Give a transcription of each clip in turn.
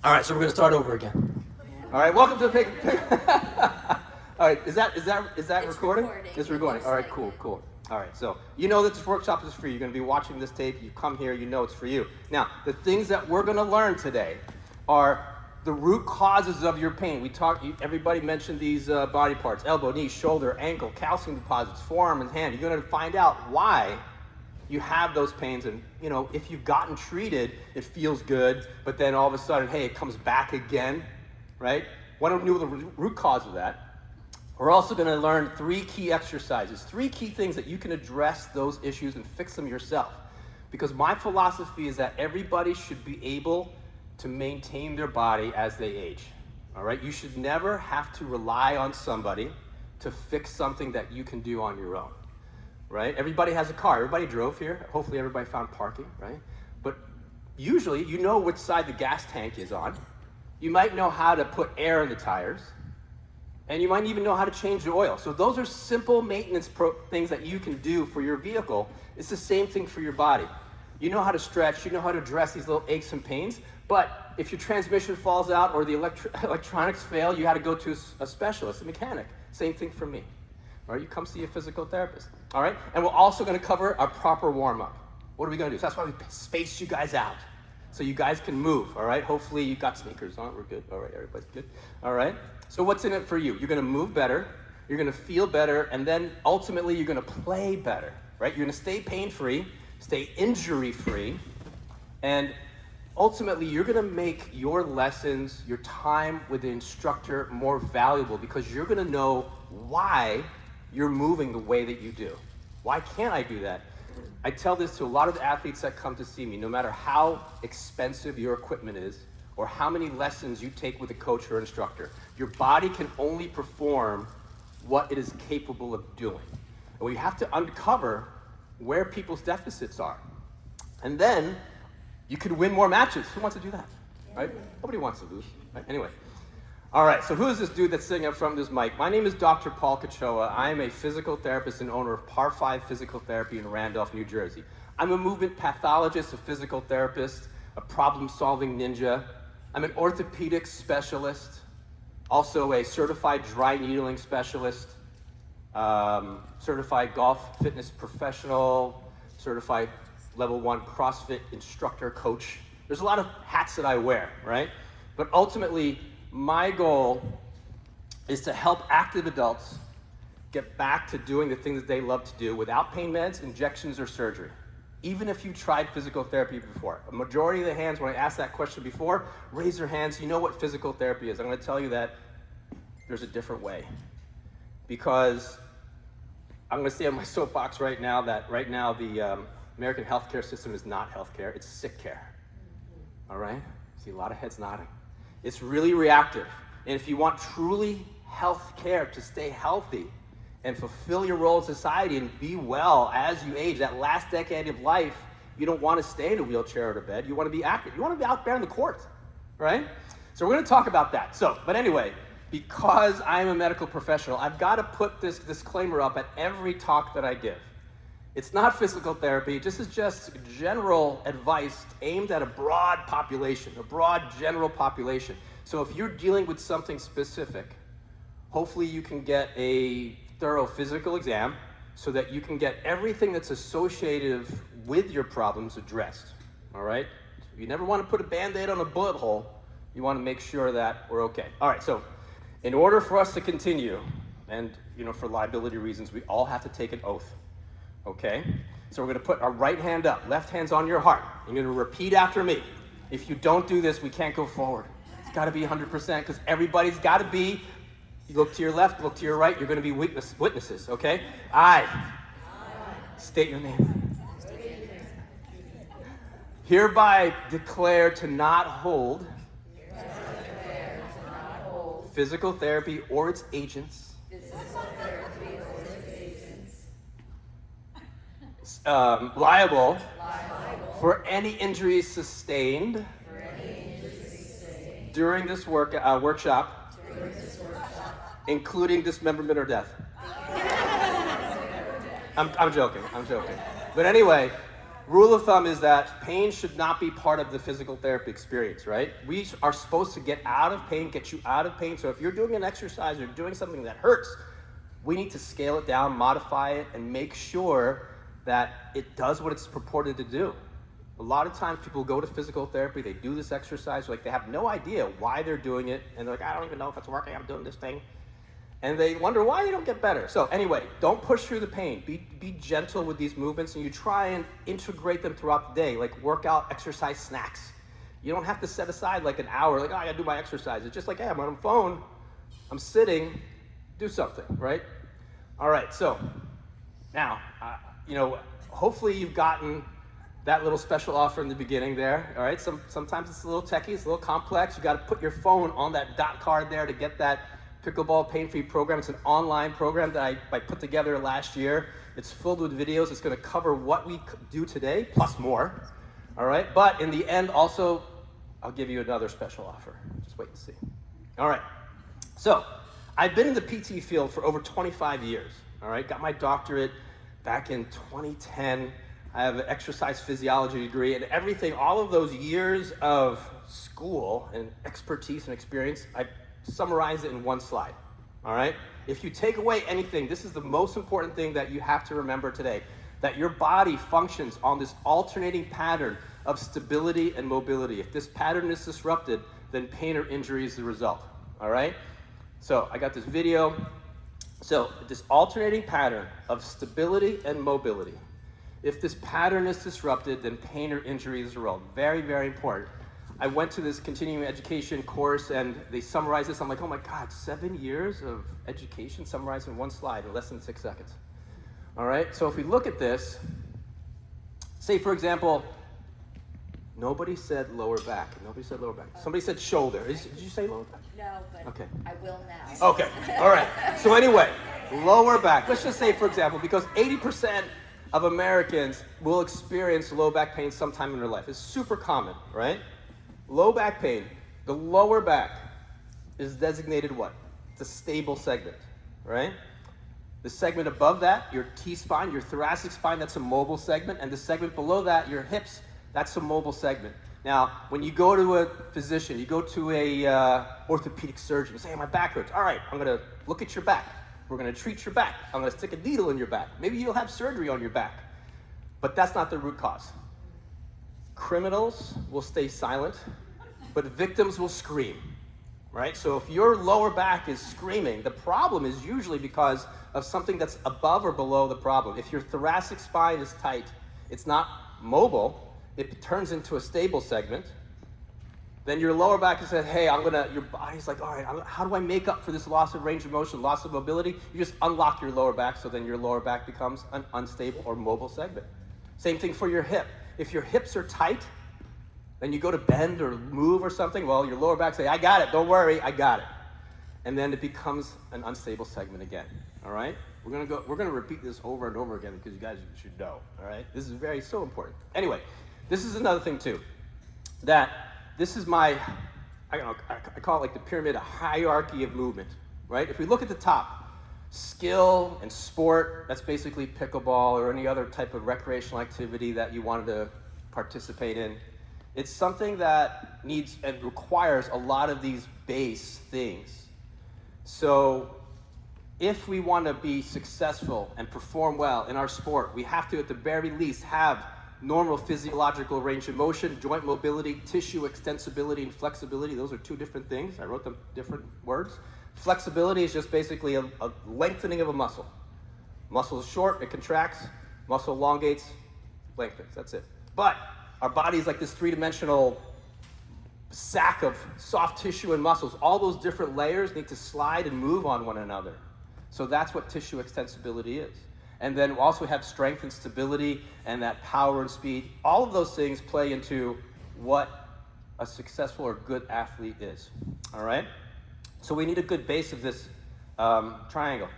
All right, so we're going to start over again. All right, welcome to the All right, is that recording? Recording. It's recording. All right, cool. All right, so you know that this workshop is free. You're going to be watching this tape. You come here, you know it's for you. Now, the things that we're going to learn today are the root causes of your pain. Everybody mentioned these body parts: elbow, knee, shoulder, ankle, calcium deposits, forearm, and hand. You're going to find out why you have those pains, and if you've gotten treated, it feels good, but then all of a sudden, hey, it comes back again, right? Want to know the root cause of that? We're also going to learn 3 key exercises, 3 key things that you can address those issues and fix them yourself. Because my philosophy is that everybody should be able to maintain their body as they age, all right? You should never have to rely on somebody to fix something that you can do on your own. Right? Everybody has a car. Everybody drove here. Hopefully everybody found parking, right? But usually you know which side the gas tank is on. You might know how to put air in the tires. And you might even know how to change the oil. So those are simple maintenance things that you can do for your vehicle. It's the same thing for your body. You know how to stretch. You know how to address these little aches and pains. But if your transmission falls out or the electronics fail, you got to go to a specialist, a mechanic. Same thing for me. All right, you come see a physical therapist. All right, and we're also going to cover our proper warm-up. What are we going to do? So that's why we spaced you guys out, so you guys can move. All right, hopefully you got sneakers on. We're good. All right, everybody's good. All right, so what's in it for you? You're going to move better, you're going to feel better, and then ultimately you're going to play better. Right? You're going to stay pain-free, stay injury-free, and ultimately you're going to make your lessons, your time with the instructor more valuable, because you're going to know why you're moving the way that you do. Why can't I do that? I tell this to a lot of the athletes that come to see me. No matter how expensive your equipment is or how many lessons you take with a coach or instructor, your body can only perform what it is capable of doing. And we have to uncover where people's deficits are. And then you could win more matches. Who wants to do that? Right? Nobody wants to lose. Right? Anyway. All right, so who is this dude that's sitting up front with this mic? My name is Dr. Paul Kachowa. I am a physical therapist and owner of PAR5 Physical Therapy in Randolph, New Jersey. I'm a movement pathologist, a physical therapist, a problem-solving ninja. I'm an orthopedic specialist, also a certified dry needling specialist, certified golf fitness professional, certified level 1 CrossFit instructor coach. There's a lot of hats that I wear, right? But ultimately, my goal is to help active adults get back to doing the things that they love to do without pain meds, injections, or surgery. Even if you tried physical therapy before. A majority of the hands, when I asked that question before, raise their hands. You know what physical therapy is. I'm going to tell you that there's a different way. Because I'm going to stay on my soapbox right now that the American healthcare system is not healthcare, it's sick care. All right? See a lot of heads nodding. It's really reactive. And if you want truly health care to stay healthy and fulfill your role in society and be well as you age, that last decade of life, you don't want to stay in a wheelchair or a bed. You want to be active. You want to be out there in the court, right? So we're going to talk about that. But anyway, because I'm a medical professional, I've got to put this disclaimer up at every talk that I give. It's not physical therapy. This is just general advice aimed at a broad population, a broad general population. So if you're dealing with something specific, hopefully you can get a thorough physical exam so that you can get everything that's associated with your problems addressed, all right? You never want to put a Band-Aid on a bullet hole. You want to make sure that we're okay. All right, so in order for us to continue, and for liability reasons, we all have to take an oath. Okay, so we're going to put our right hand up, left hand's on your heart. You're going to repeat after me. If you don't do this, we can't go forward. It's got to be 100% because everybody's got to be, you look to your left, look to your right, you're going to be witnesses, okay? I state your name. Hereby declare to not hold physical therapy or its agents liable for any injuries sustained during this workshop, including dismemberment or death. I'm joking. But anyway, rule of thumb is that pain should not be part of the physical therapy experience, right? We are supposed to get out of pain, get you out of pain. So if you're doing an exercise or doing something that hurts, we need to scale it down, modify it, and make sure that it does what it's purported to do. A lot of times people go to physical therapy, they do this exercise, like they have no idea why they're doing it, and they're like, I don't even know if it's working, I'm doing this thing. And they wonder why they don't get better. So anyway, don't push through the pain. Be gentle with these movements, and you try and integrate them throughout the day, like workout, exercise, snacks. You don't have to set aside like an hour, like, oh, I gotta do my exercise. It's just like, hey, I'm on the phone, I'm sitting, do something, right? All right, so now, hopefully you've gotten that little special offer in the beginning there, all right? Sometimes it's a little techy, it's a little complex. You gotta put your phone on that dot card there to get that Pickleball pain-free program. It's an online program that I put together last year. It's filled with videos. It's gonna cover what we do today, plus more, all right? But in the end, also, I'll give you another special offer. Just wait and see. All right, so I've been in the PT field for over 25 years, all right? Got my doctorate back in 2010. I have an exercise physiology degree, and everything, all of those years of school and expertise and experience, I summarize it in one slide, all right? If you take away anything, this is the most important thing that you have to remember today, that your body functions on this alternating pattern of stability and mobility. If this pattern is disrupted, then pain or injury is the result, all right? So I got this video. So this alternating pattern of stability and mobility. If this pattern is disrupted, then pain or injury is the result. Very, very important. I went to this continuing education course and they summarized this. I'm like, oh my God, 7 years of education summarized in one slide in less than 6 seconds. All right, so if we look at this, say for example, nobody said lower back. Nobody said lower back. Somebody said shoulder. Did you say lower back? No, but okay. I will now. Okay, all right. So anyway, lower back. Let's just say, for example, because 80% of Americans will experience low back pain sometime in their life. It's super common, right? Low back pain, the lower back is designated what? It's a stable segment, right? The segment above that, your T-spine, your thoracic spine, that's a mobile segment, and the segment below that, your hips, that's a mobile segment. Now, when you go to a physician, you go to a orthopedic surgeon, you say, hey, my back hurts. All right, I'm gonna look at your back. We're gonna treat your back. I'm gonna stick a needle in your back. Maybe you'll have surgery on your back. But that's not the root cause. Criminals will stay silent, but victims will scream, right? So if your lower back is screaming, the problem is usually because of something that's above or below the problem. If your thoracic spine is tight, it's not mobile, it turns into a stable segment, then your lower back says, hey, your body's like, all right, how do I make up for this loss of range of motion, loss of mobility? You just unlock your lower back, so then your lower back becomes an unstable or mobile segment. Same thing for your hip. If your hips are tight, then you go to bend or move or something, well, your lower back say, I got it, don't worry, I got it. And then it becomes an unstable segment again, all right? We're gonna repeat this over and over again because you guys should know, all right? This is so important. Anyway, this is another thing too, that this is I call it like the pyramid, a hierarchy of movement, right? If we look at the top, skill and sport, that's basically pickleball or any other type of recreational activity that you wanted to participate in. It's something that needs and requires a lot of these base things. So if we want to be successful and perform well in our sport, we have to at the very least have normal physiological range of motion, joint mobility, tissue extensibility, and flexibility. Those are two different things. I wrote them different words. Flexibility is just basically a lengthening of a muscle. Muscle is short, it contracts. Muscle elongates, lengthens. That's it. But our body is like this three-dimensional sack of soft tissue and muscles. All those different layers need to slide and move on one another. So that's what tissue extensibility is. And then we also have strength and stability and that power and speed. All of those things play into what a successful or good athlete is, all right? So we need a good base of this triangle.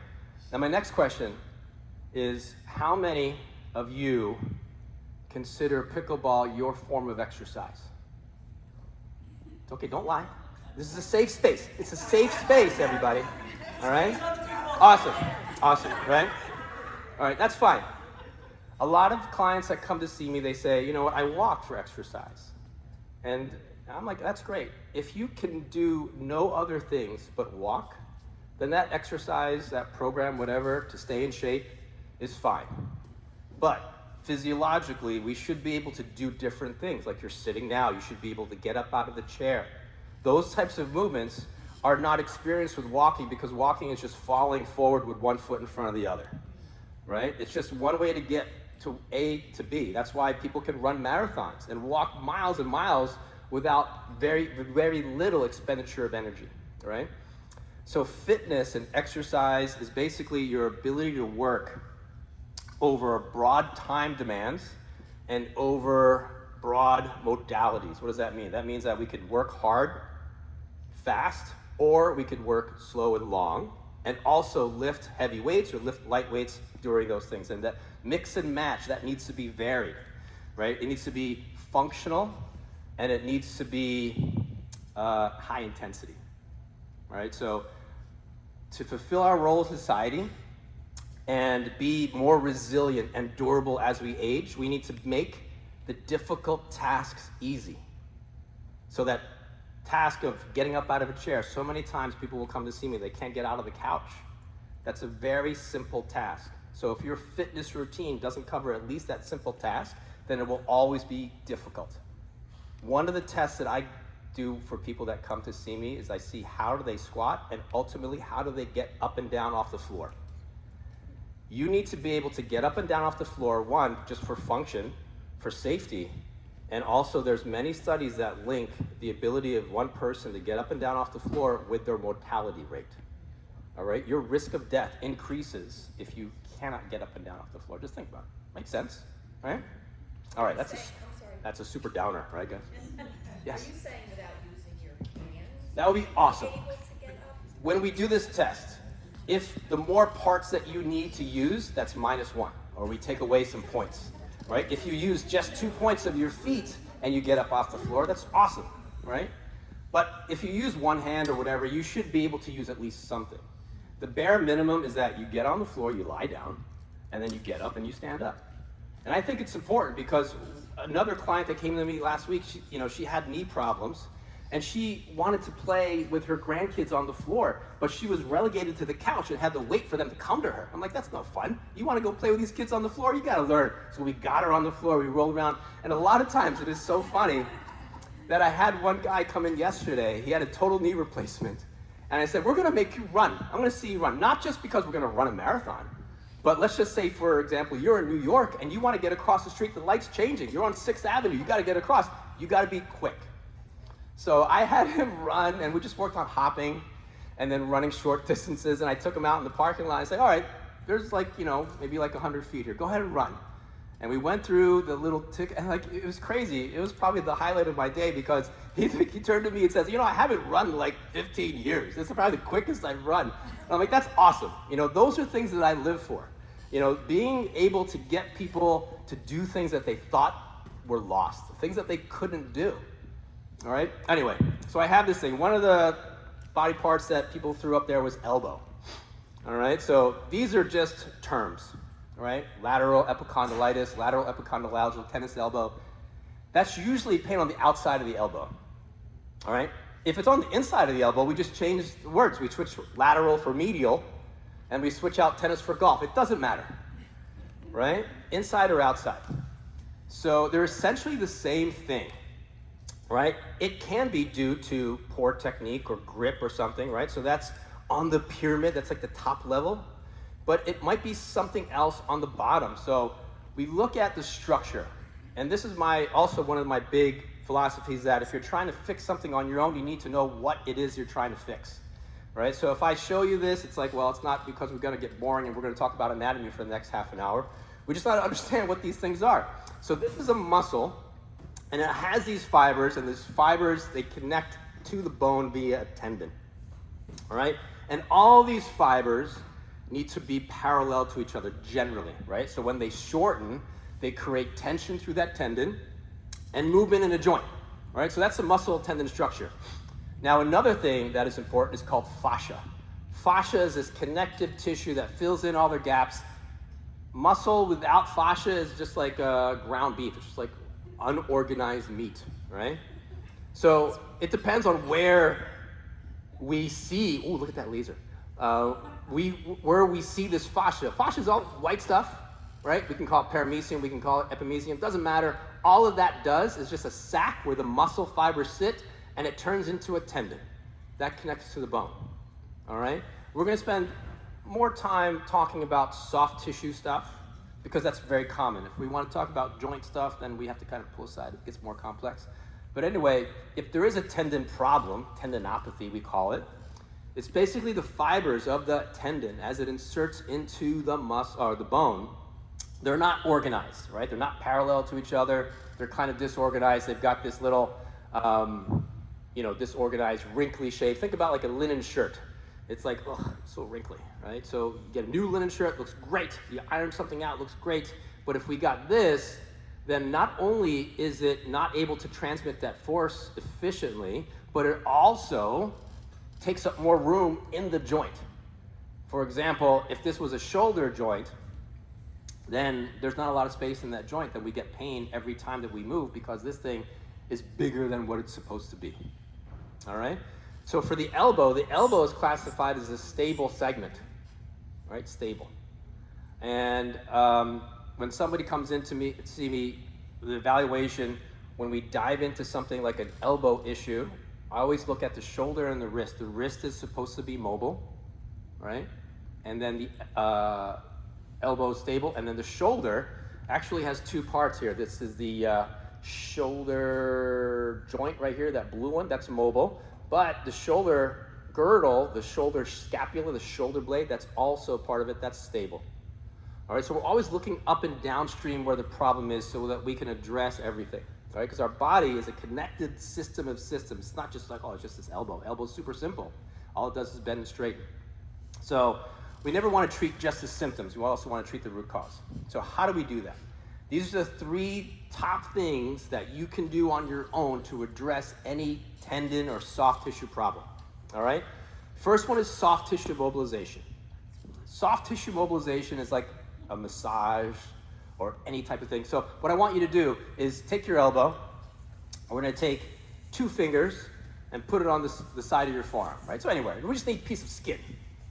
Now my next question is, how many of you consider pickleball your form of exercise? It's okay, don't lie. This is a safe space. It's a safe space, everybody, all right? Awesome, right? All right, that's fine. A lot of clients that come to see me, they say, you know what, I walk for exercise. And I'm like, that's great. If you can do no other things but walk, then that exercise, that program, whatever, to stay in shape is fine. But physiologically, we should be able to do different things. Like you're sitting now, you should be able to get up out of the chair. Those types of movements are not experienced with walking, because walking is just falling forward with one foot in front of the other, right? It's just one way to get to A to B. That's why people can run marathons and walk miles and miles without very little expenditure of energy, right? So fitness and exercise is basically your ability to work over broad time demands and over broad modalities. What does that mean? That means that we could work hard, fast, or we could work slow and long, and also lift heavy weights or lift light weights during those things. And that mix and match, that needs to be varied, right? It needs to be functional, and it needs to be high intensity, right? So to fulfill our role in society and be more resilient and durable as we age, we need to make the difficult tasks easy. So that task of getting up out of a chair, so many times people will come to see me, they can't get out of the couch. That's a very simple task. So if your fitness routine doesn't cover at least that simple task, then it will always be difficult. One of the tests that I do for people that come to see me is I see how do they squat, and ultimately how do they get up and down off the floor. You need to be able to get up and down off the floor, one, just for function, for safety, and also there's many studies that link the ability of one person to get up and down off the floor with their mortality rate. All right, your risk of death increases if you cannot get up and down off the floor. Just think about it. Makes sense, right? All right, that's a super downer, right, guys? Yes. Are you saying without using your hands? That would be awesome. Able to get up? When we do this test, if the more parts that you need to use, that's -1, or we take away some points, right? If you use just 2 points of your feet and you get up off the floor, that's awesome, right? But if you use one hand or whatever, you should be able to use at least something. The bare minimum is that you get on the floor, you lie down, and then you get up and you stand up. And I think it's important because another client that came to me last week, she had knee problems, and she wanted to play with her grandkids on the floor, but she was relegated to the couch and had to wait for them to come to her. I'm like, that's no fun. You want to go play with these kids on the floor? You got to learn. So we got her on the floor, we rolled around, and a lot of times it is so funny that I had one guy come in yesterday. He had a total knee replacement, and I said, we're going to make you run. I'm going to see you run, not just because we're going to run a marathon, but let's just say, for example, you're in New York and you want to get across the street, the light's changing. You're on 6th Avenue, you got to get across. You got to be quick. So I had him run, and we just worked on hopping and then running short distances, and I took him out in the parking lot and said, all right, there's maybe 100 feet here. Go ahead and run. And we went through the little tick, and it was crazy. It was probably the highlight of my day because he turned to me and says, I haven't run in 15 years. This is probably the quickest I've run. And I'm like, that's awesome. Those are things that I live for. Being able to get people to do things that they thought were lost, things that they couldn't do. All right? Anyway, so I have this thing. One of the body parts that people threw up there was elbow. All right? So these are just terms. All right? Lateral epicondylitis, lateral epicondylalgia, tennis elbow. That's usually pain on the outside of the elbow. All right? If it's on the inside of the elbow, we just change the words. We switch lateral for medial, and we switch out tennis for golf. It doesn't matter. Right? Inside or outside. So they're essentially the same thing. Right? It can be due to poor technique or grip or something, right? So that's on the pyramid, that's the top level, but it might be something else on the bottom. So we look at the structure, and this is also one of my big philosophies, that if you're trying to fix something on your own, you need to know what it is you're trying to fix, right? So if I show you this, it's well, it's not because we're gonna get boring and we're gonna talk about anatomy for the next half an hour. We just gotta understand what these things are. So this is a muscle, and it has these fibers, and these fibers, they connect to the bone via a tendon, all right? And all these fibers need to be parallel to each other generally, right? So when they shorten, they create tension through that tendon and movement in a joint, all right? So that's the muscle tendon structure. Now, another thing that is important is called fascia. Fascia is this connective tissue that fills in all the gaps Muscle without fascia is just like ground beef. It's just like unorganized meat, right? So it depends on where we see, oh, look at that laser. Where we see this fascia. Fascia is all white stuff, right? We can call it paramecium, we can call it epimecium, doesn't matter. All of that does is just a sac where the muscle fibers sit, and it turns into a tendon. That connects to the bone, all right? We're gonna spend more time talking about soft tissue stuff, because that's very common. If we want to talk about joint stuff, then we have to kind of pull aside. It gets more complex. But anyway, if there is a tendon problem, tendinopathy we call it, it's basically the fibers of the tendon as it inserts into the muscle or the bone. They're not organized, right? They're not parallel to each other. They're kind of disorganized. They've got this little, disorganized, wrinkly shape. Think about like a linen shirt. It's like, ugh, so wrinkly, right? So you get a new linen shirt, looks great. You iron something out, looks great. But if we got this, then not only is it not able to transmit that force efficiently, but it also takes up more room in the joint. For example, if this was a shoulder joint, then there's not a lot of space in that joint, then we get pain every time that we move because this thing is bigger than what it's supposed to be, all right? So for the elbow is classified as a stable segment, right? Stable. And when somebody comes in to see me, the evaluation, when we dive into something like an elbow issue, I always look at the shoulder and the wrist. The wrist is supposed to be mobile, right? And then the elbow is stable, and then the shoulder actually has two parts here. This is the shoulder joint right here, that blue one, that's mobile. But the shoulder girdle, the shoulder scapula, the shoulder blade, that's also part of it, that's stable. All right, so we're always looking up and downstream where the problem is so that we can address everything, all right? Because our body is a connected system of systems. It's not just like, oh, it's just this elbow. Elbow's super simple. All it does is bend and straighten. So we never want to treat just the symptoms. We also want to treat the root cause. So how do we do that? These are the three top things that you can do on your own to address any tendon or soft tissue problem, all right? First one is soft tissue mobilization. Soft tissue mobilization is like a massage or any type of thing. So what I want you to do is take your elbow, and we're gonna take 2 fingers and put it on the side of your forearm, right? So anywhere, we just need a piece of skin,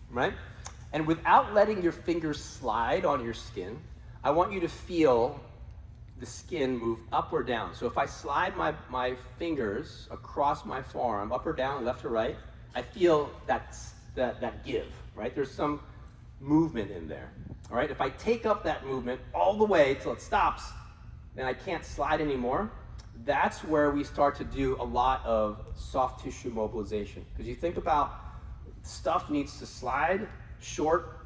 right? And without letting your fingers slide on your skin, I want you to feel the skin move up or down. So if I slide my fingers across my forearm, up or down, left or right, I feel that give, right? There's some movement in there, all right? If I take up that movement all the way till it stops, then I can't slide anymore. That's where we start to do a lot of soft tissue mobilization. Because you think about stuff needs to slide short,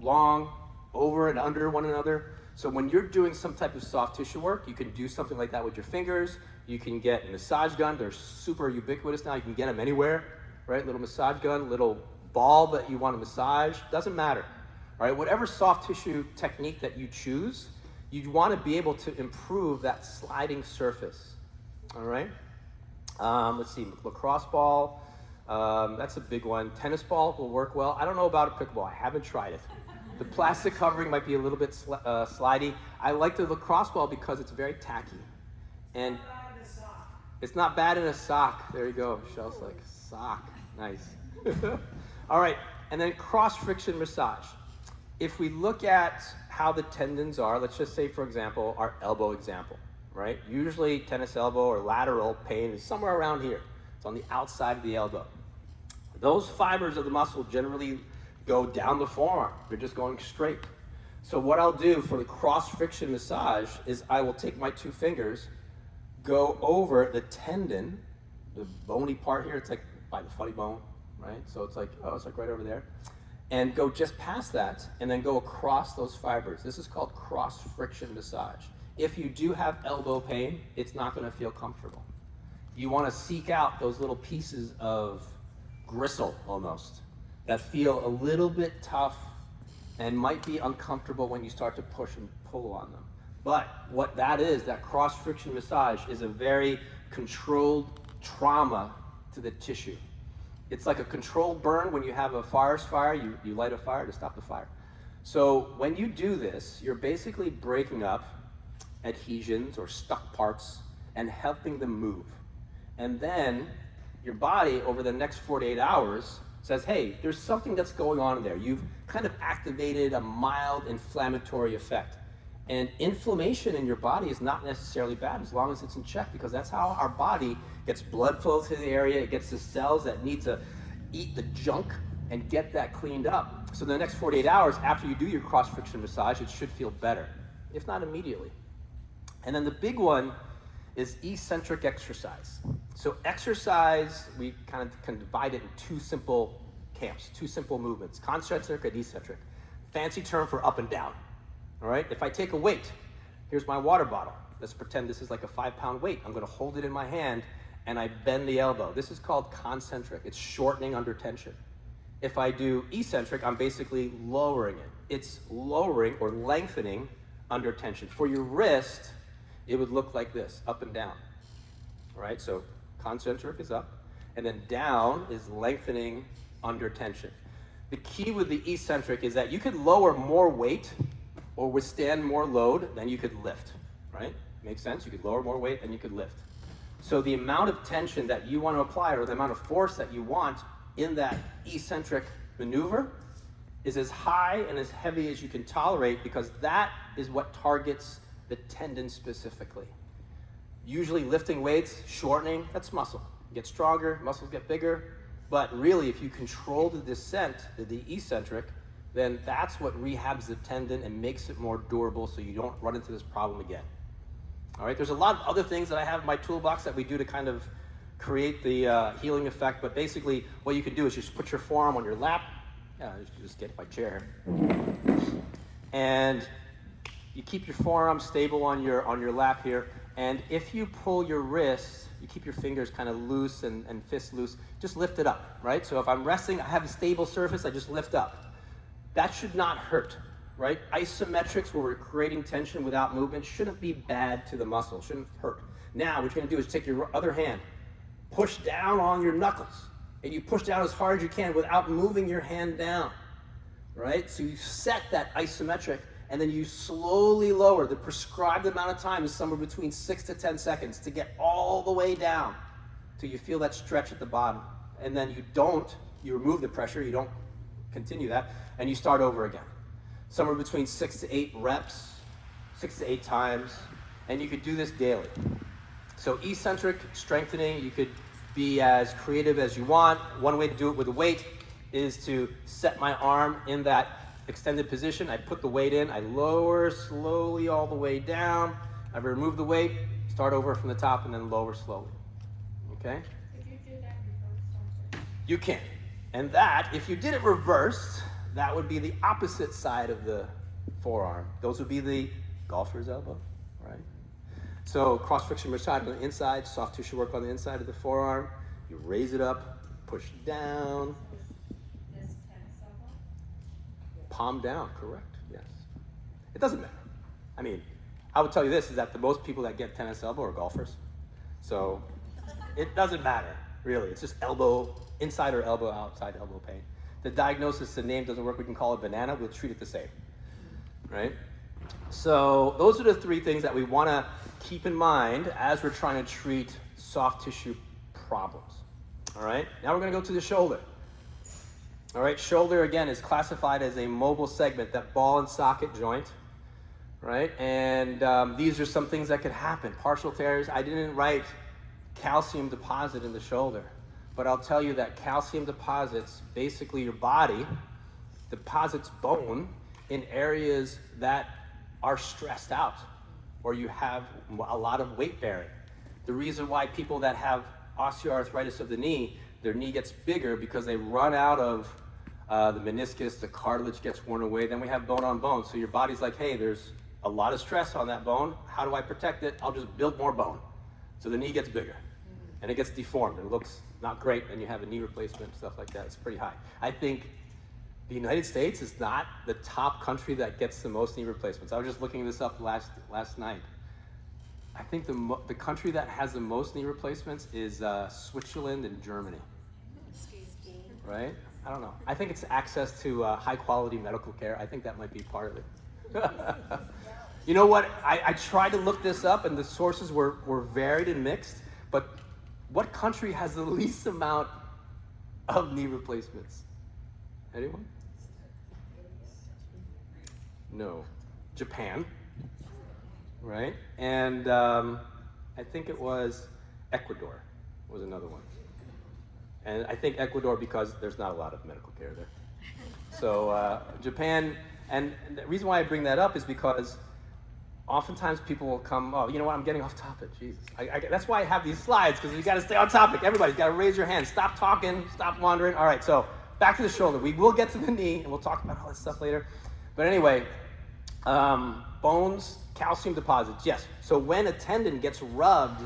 long, over and under one another. So when you're doing some type of soft tissue work, you can do something like that with your fingers. You can get a massage gun. They're super ubiquitous now. You can get them anywhere, right? Little massage gun, little ball that you want to massage, doesn't matter, all right? Whatever soft tissue technique that you choose, you want to be able to improve that sliding surface, all right? Let's see, lacrosse ball, that's a big one. Tennis ball will work well. I don't know about a pickleball. I haven't tried it. The plastic covering might be a little bit slidey. I like the lacrosse ball because it's very tacky. And it's not bad in a sock. There you go. Michelle's like, sock. Nice. All right. And then cross-friction massage. If we look at how the tendons are, let's just say, for example, our elbow example, right? Usually tennis elbow or lateral pain is somewhere around here. It's on the outside of the elbow. Those fibers of the muscle generally go down the forearm. They're just going straight. So what I'll do for the cross-friction massage is I will take my 2 fingers, go over the tendon, the bony part here, it's like by the funny bone, right? So it's like, oh, it's like right over there. And go just past that, and then go across those fibers. This is called cross-friction massage. If you do have elbow pain, it's not gonna feel comfortable. You wanna seek out those little pieces of gristle almost, that feel a little bit tough and might be uncomfortable when you start to push and pull on them. But what that is, that cross-friction massage, is a very controlled trauma to the tissue. It's like a controlled burn when you have a forest fire, you light a fire to stop the fire. So when you do this, you're basically breaking up adhesions or stuck parts and helping them move. And then your body over the next 48 hours says, hey, there's something that's going on in there. You've kind of activated a mild inflammatory effect. And inflammation in your body is not necessarily bad as long as it's in check, because that's how our body gets blood flow to the area. It gets the cells that need to eat the junk and get that cleaned up. So the next 48 hours after you do your cross-friction massage, it should feel better, if not immediately. And then the big one is eccentric exercise. So exercise, we kind of can divide it in two simple camps, two simple movements, concentric and eccentric. Fancy term for up and down. All right, if I take a weight, here's my water bottle. Let's pretend this is like a 5-pound weight. I'm gonna hold it in my hand and I bend the elbow. This is called concentric. It's shortening under tension. If I do eccentric, I'm basically lowering it. It's lowering or lengthening under tension. For your wrist, it would look like this, up and down. All right, so concentric is up, and then down is lengthening under tension. The key with the eccentric is that you could lower more weight or withstand more load than you could lift, right? Makes sense? You could lower more weight than you could lift. So the amount of tension that you want to apply, or the amount of force that you want in that eccentric maneuver, is as high and as heavy as you can tolerate, because that is what targets the tendon specifically. Usually lifting weights, shortening, that's muscle. You get stronger, muscles get bigger, but really if you control the descent, the eccentric, then that's what rehabs the tendon and makes it more durable so you don't run into this problem again. All right, there's a lot of other things that I have in my toolbox that we do to kind of create the healing effect, but basically what you can do is just put your forearm on your lap. Yeah, just get my chair. And you keep your forearm stable on your lap here, and if you pull your wrist, you keep your fingers kind of loose and fists loose, just lift it up, right? So if I'm resting, I have a stable surface, I just lift up. That should not hurt, right? Isometrics, where we're creating tension without movement, shouldn't be bad to the muscle, shouldn't hurt. Now, what you're gonna do is take your other hand, push down on your knuckles, and you push down as hard as you can without moving your hand down, right? So you set that isometric, and then you slowly lower. The prescribed amount of time is somewhere between 6 to 10 seconds to get all the way down till you feel that stretch at the bottom. And then you remove the pressure, you don't continue that, and you start over again. Somewhere between 6 to 8 reps, 6 to 8 times, and you could do this daily. So eccentric strengthening, you could be as creative as you want. One way to do it with a weight is to set my arm in that extended position. I put the weight in, I lower slowly all the way down. I remove the weight, start over from the top, and then lower slowly. Okay? Could you do that reverse? You can. And that, if you did it reversed, that would be the opposite side of the forearm. Those would be the golfer's elbow, right? So cross-friction massage on the inside, soft tissue work on the inside of the forearm. You raise it up, push down. This tennis elbow? Palm down, correct, yes. It doesn't matter. I mean, I would tell you this, is that the most people that get tennis elbow are golfers. So it doesn't matter, really. It's just elbow, inside or elbow, outside elbow pain. The diagnosis, the name doesn't work, we can call it banana, we'll treat it the same, right? So those are the three things that we wanna keep in mind as we're trying to treat soft tissue problems, all right? Now we're gonna go to the shoulder. All right, shoulder again is classified as a mobile segment, that ball and socket joint, right? And these are some things that could happen. Partial tears, I didn't write calcium deposit in the shoulder, but I'll tell you that calcium deposits, basically your body deposits bone in areas that are stressed out or you have a lot of weight bearing. The reason why people that have osteoarthritis of the knee, their knee gets bigger because they run out of the meniscus, the cartilage gets worn away, then we have bone on bone. So your body's like, hey, there's a lot of stress on that bone. How do I protect it? I'll just build more bone. So the knee gets bigger and it gets deformed. It looks not great, and you have a knee replacement, stuff like that. It's pretty high. I think the United States is not the top country that gets the most knee replacements. I was just looking this up last night. I think the country that has the most knee replacements is Switzerland and Germany, right? I don't know. I think it's access to high quality medical care. I think that might be part of it. You know what? I tried to look this up and the sources were varied and mixed, but what country has the least amount of knee replacements? Anyone? No. Japan, right? And I think it was Ecuador was another one. And I think Ecuador because there's not a lot of medical care there. So Japan, and the reason why I bring that up is because oftentimes people will come, oh, you know what, I'm getting off topic, Jesus. That's why I have these slides, because you gotta stay on topic. Everybody's gotta raise your hand. Stop talking, stop wandering. All right, so back to the shoulder. We will get to the knee, and we'll talk about all this stuff later. But anyway, bones, calcium deposits, yes. So when a tendon gets rubbed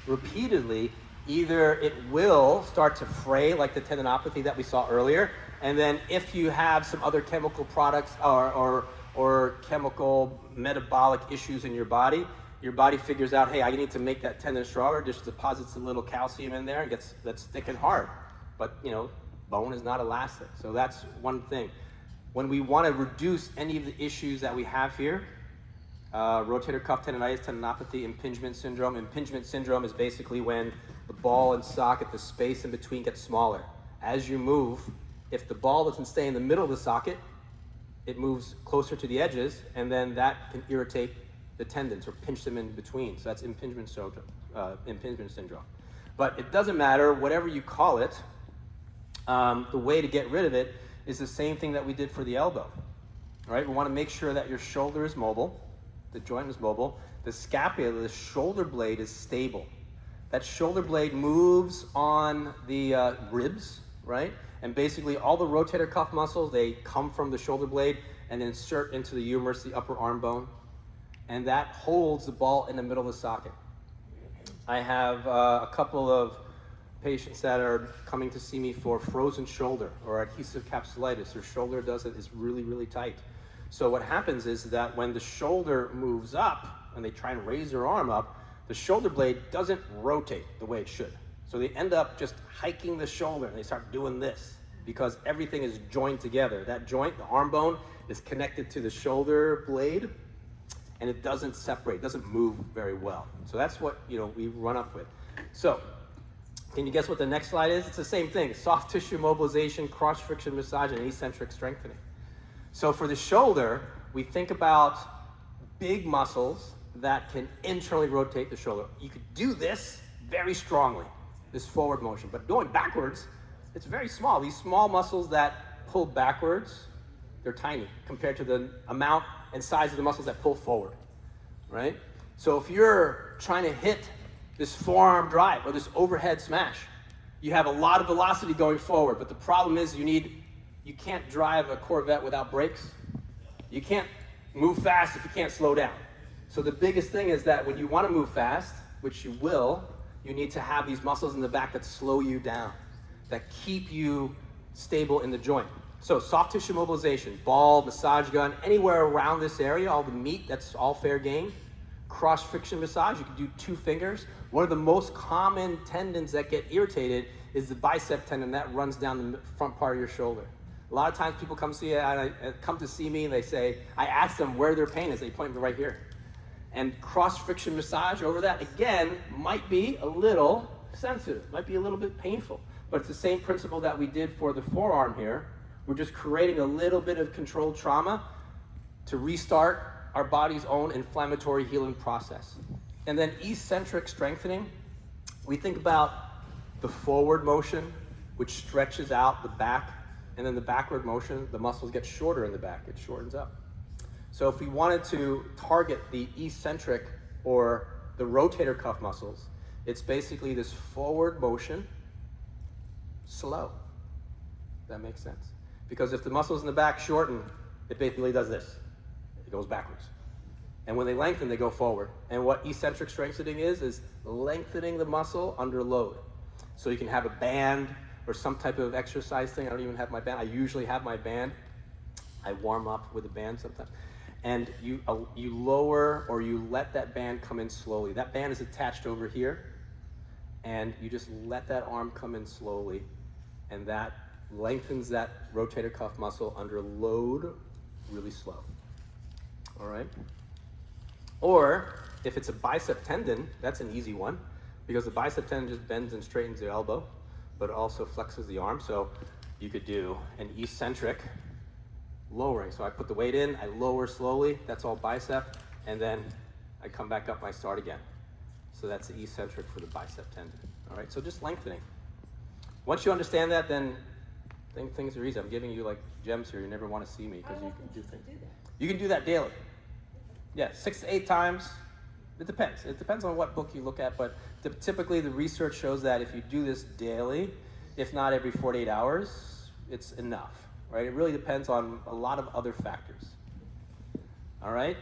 repeatedly, either it will start to fray, like the tendinopathy that we saw earlier, and then if you have some other chemical products or chemical metabolic issues in your body figures out, hey, I need to make that tendon stronger, just deposits a little calcium in there and gets that's thick and hard. But you know, bone is not elastic, so that's one thing. When we want to reduce any of the issues that we have here, rotator cuff tendonitis, tendinopathy, impingement syndrome. Impingement syndrome is basically when the ball and socket, the space in between gets smaller. As you move, if the ball doesn't stay in the middle of the socket, it moves closer to the edges, and then that can irritate the tendons or pinch them in between. So that's impingement syndrome. But it doesn't matter, whatever you call it, the way to get rid of it is the same thing that we did for the elbow. All right, we want to make sure that your shoulder is mobile, the joint is mobile, the scapula, the shoulder blade is stable. That shoulder blade moves on the ribs, right? And basically all the rotator cuff muscles, they come from the shoulder blade and insert into the humerus, the upper arm bone. And that holds the ball in the middle of the socket. I have a couple of patients that are coming to see me for frozen shoulder or adhesive capsulitis. Their shoulder is really, really tight. So what happens is that when the shoulder moves up and they try and raise their arm up, the shoulder blade doesn't rotate the way it should. So they end up just hiking the shoulder and they start doing this because everything is joined together. That joint, the arm bone, is connected to the shoulder blade and it doesn't separate, it doesn't move very well. So that's what we run up with. So can you guess what the next slide is? It's the same thing, soft tissue mobilization, cross friction massage, and eccentric strengthening. So for the shoulder, we think about big muscles that can internally rotate the shoulder. You could do this very strongly, this forward motion, but going backwards, it's very small. These small muscles that pull backwards, they're tiny compared to the amount and size of the muscles that pull forward, right? So if you're trying to hit this forearm drive or this overhead smash, you have a lot of velocity going forward, but the problem is you can't drive a Corvette without brakes. You can't move fast if you can't slow down. So the biggest thing is that when you want to move fast, which you will, you need to have these muscles in the back that slow you down, that keep you stable in the joint. So soft tissue mobilization, ball, massage gun, anywhere around this area, all the meat, that's all fair game. Cross friction massage, you can do 2 fingers. One of the most common tendons that get irritated is the bicep tendon that runs down the front part of your shoulder. A lot of times people come to see me and they say, I ask them where their pain is, they point me right here. And cross friction massage over that, again, might be a little sensitive, might be a little bit painful, but it's the same principle that we did for the forearm here. We're just creating a little bit of controlled trauma to restart our body's own inflammatory healing process. And then eccentric strengthening, we think about the forward motion, which stretches out the back, and then the backward motion, the muscles get shorter in the back, it shortens up. So if we wanted to target the eccentric or the rotator cuff muscles, it's basically this forward motion, slow. That makes sense. Because if the muscles in the back shorten, it basically does this. It goes backwards. And when they lengthen, they go forward. And what eccentric strengthening is lengthening the muscle under load. So you can have a band or some type of exercise thing. I don't even have my band. I usually have my band. I warm up with a band sometimes. And you lower or you let that band come in slowly. That band is attached over here. And you just let that arm come in slowly. And that lengthens that rotator cuff muscle under load really slow. All right? Or if it's a bicep tendon, that's an easy one because the bicep tendon just bends and straightens the elbow, but it also flexes the arm. So you could do an eccentric lowering. So I put the weight in, I lower slowly, that's all bicep, and then I come back up and I start again. So that's the eccentric for the bicep tendon. All right, so just lengthening. Once you understand that, then things are easy. I'm giving you like gems here. You never want to see me because you can do things. You can do that daily. Yeah, 6 to 8 times. It depends. It depends on what book you look at, but typically the research shows that if you do this daily, if not every 48 hours, it's enough, right? It really depends on a lot of other factors. All right?